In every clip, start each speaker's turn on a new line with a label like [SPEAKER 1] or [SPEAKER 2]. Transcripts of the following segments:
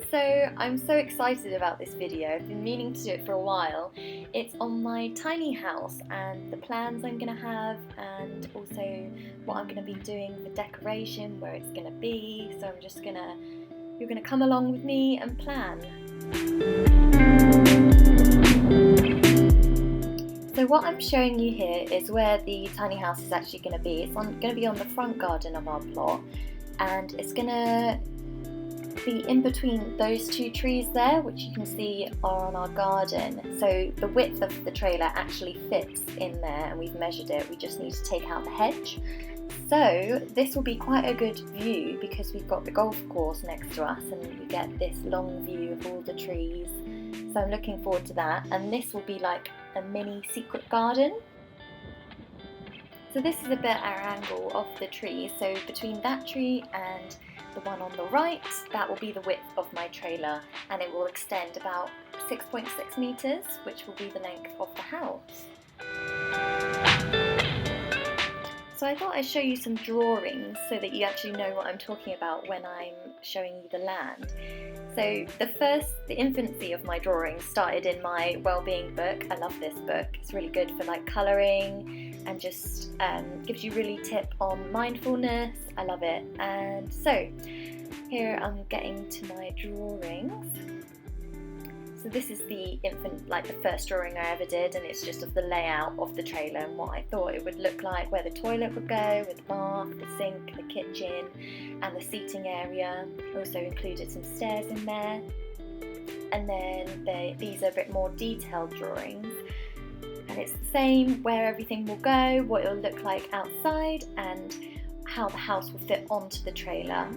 [SPEAKER 1] So I'm so excited about this video. I've been meaning to do it for a while. It's on my tiny house and the plans I'm going to have, and also what I'm going to be doing for decoration, where it's going to be. So you're going to come along with me and plan. So what I'm showing you here is where the tiny house is actually going to be. It's going to be on the front garden of our plot, and it's going to be in between those two trees there, which you can see are on our garden. So the width of the trailer actually fits in there, and we've measured it. We just need to take out the hedge. So this will be quite a good view because we've got the golf course next to us, and you get this long view of all the trees. So I'm looking forward to that, and this will be like a mini secret garden. So this is a better angle of the tree. So between that tree and the one on the right, that will be the width of my trailer, and it will extend about 6.6 meters, which will be the length of the house. So I thought I'd show you some drawings so that you actually know what I'm talking about when I'm showing you the land. So the infancy of my drawings started in my wellbeing book. I love this book. It's really good for like colouring and just gives you really tip on mindfulness. I love it. And so here I'm getting to my drawings. So this is the first drawing I ever did, and it's just of the layout of the trailer and what I thought it would look like, where the toilet would go, with the bath, the sink, the kitchen, and the seating area. I also included some stairs in there. And then these are a bit more detailed drawings. And it's the same where everything will go, what it will look like outside, and how the house will fit onto the trailer.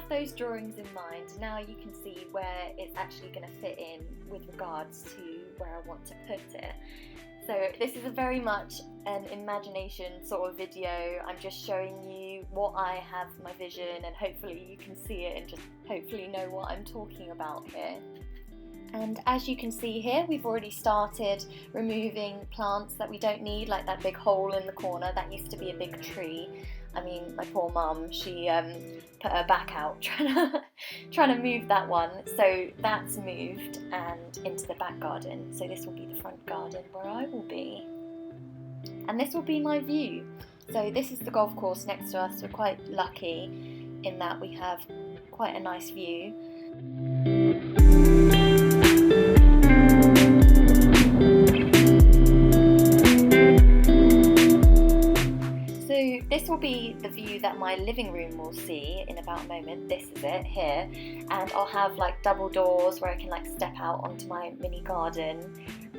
[SPEAKER 1] Those drawings in mind, now you can see where it's actually going to fit in with regards to where I want to put it. So this is a very much an imagination sort of video. I'm just showing you what I have, my vision, and hopefully you can see it and just hopefully know what I'm talking about here. And as you can see here, we've already started removing plants that we don't need, like that big hole in the corner. That used to be a big tree. I mean, my poor mum, she put her back out trying to move that one. So that's moved and into the back garden. So this will be the front garden where I will be. And this will be my view. So this is the golf course next to us. We're quite lucky in that we have quite a nice view. This will be the view that my living room will see in about a moment. This is it here, and I'll have like double doors where I can like step out onto my mini garden,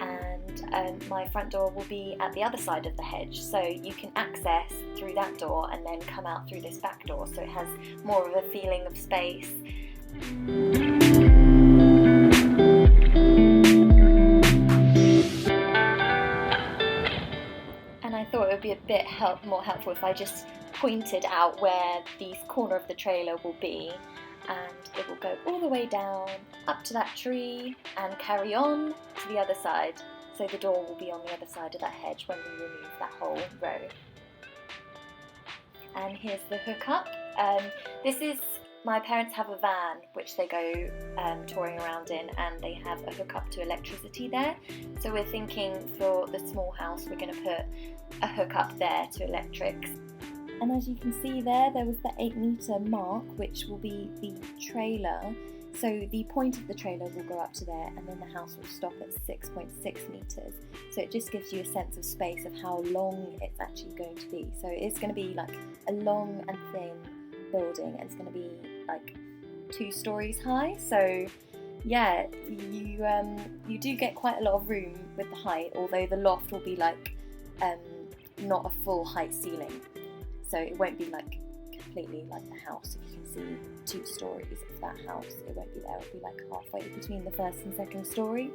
[SPEAKER 1] and my front door will be at the other side of the hedge, so you can access through that door and then come out through this back door, so it has more of a feeling of space. I thought it would be a bit more helpful if I just pointed out where the corner of the trailer will be, and it will go all the way down up to that tree and carry on to the other side. So the door will be on the other side of that hedge when we remove that whole row. And here's the hookup. My parents have a van which they go touring around in, and they have a hookup to electricity there. So we're thinking for the small house we're going to put a hookup there to electrics. And as you can see there was the 8-meter mark, which will be the trailer. So the point of the trailer will go up to there, and then the house will stop at 6.6 meters. So it just gives you a sense of space of how long it's actually going to be. So it's going to be like a long and thin building, and it's going to be like 2 stories high. So yeah, you do get quite a lot of room with the height, although the loft will be like not a full height ceiling, so it won't be like completely like the house. If you can see 2 stories of that house, it won't be there. It'll be like halfway between the first and second story.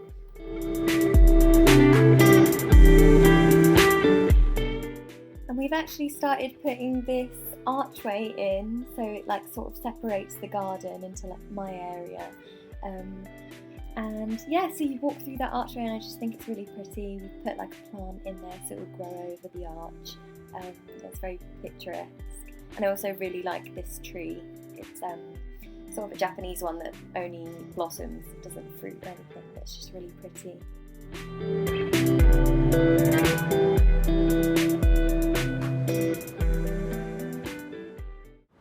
[SPEAKER 1] And we've actually started putting this archway in, so it like sort of separates the garden into like my area. And yeah, so you walk through that archway and I just think it's really pretty. We've put like a plant in there so it will grow over the arch. It's very picturesque. And I also really like this tree. It's sort of a Japanese one that only blossoms, it doesn't fruit or anything, but it's just really pretty.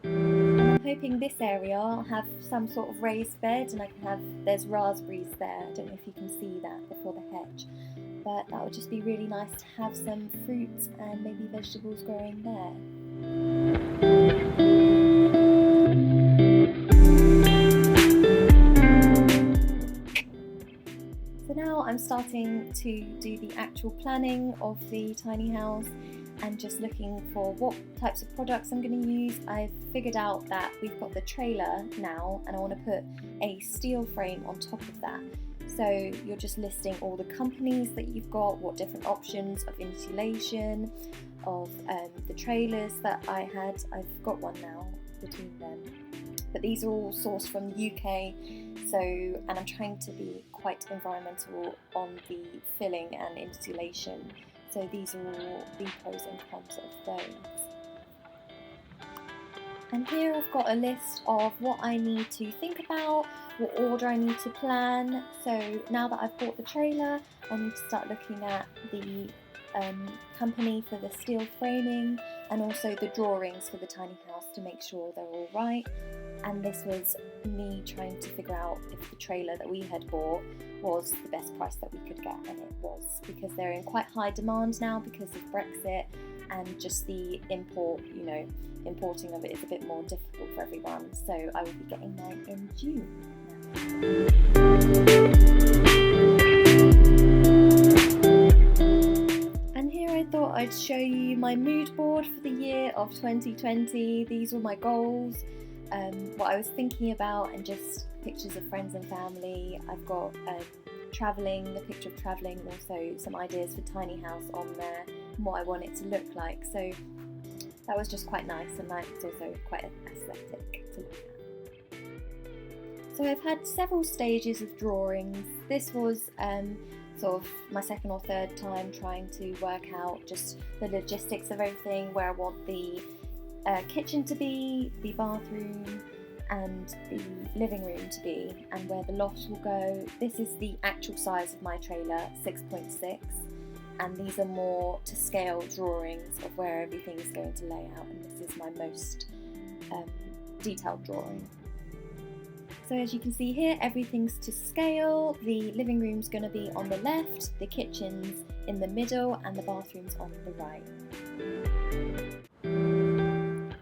[SPEAKER 1] I'm hoping this area I'll have some sort of raised bed and I can have, there's raspberries there, I don't know if you can see that before the hedge, but that would just be really nice to have some fruits and maybe vegetables growing there. So now I'm starting to do the actual planning of the tiny house and just looking for what types of products I'm going to use. I've figured out that we've got the trailer now and I want to put a steel frame on top of that. So you're just listing all the companies that you've got, what different options of insulation, of the trailers that I had. I've got one now between them. But these are all sourced from the UK, and I'm trying to be quite environmental on the filling and insulation. So these are all the pros and cons of those. And here I've got a list of what I need to think about, what order I need to plan. So now that I've bought the trailer, I need to start looking at the company for the steel framing and also the drawings for the tiny house to make sure they're all right. And this was me trying to figure out if the trailer that we had bought was the best price that we could get, and it was, because they're in quite high demand now because of Brexit, and just the importing of it is a bit more difficult for everyone. So I will be getting mine in June now. And here I thought I'd show you my mood board for the year of 2020. These were my goals. What I was thinking about, and just pictures of friends and family. I've got travelling, the picture of travelling, and also some ideas for tiny house on there and what I want it to look like. So that was just quite nice, and it's also quite aesthetic to look at. So I've had several stages of drawings. This was sort of my second or third time trying to work out just the logistics of everything, where I want the kitchen to be, the bathroom and the living room to be, and where the loft will go. This is the actual size of my trailer, 6.6, and these are more to scale drawings of where everything is going to lay out, and this is my most detailed drawing. So as you can see here, everything's to scale. The living room's going to be on the left, the kitchen's in the middle, and the bathroom's on the right.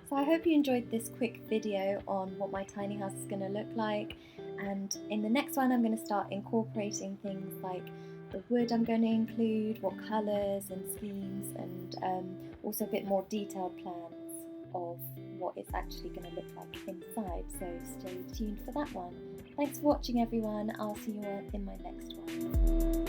[SPEAKER 1] So I hope you enjoyed this quick video on what my tiny house is going to look like, and in the next one I'm going to start incorporating things like the wood I'm going to include, what colours and schemes, and also a bit more detailed plans of what it's actually going to look like inside, so stay tuned for that one. Thanks for watching everyone, I'll see you in my next one.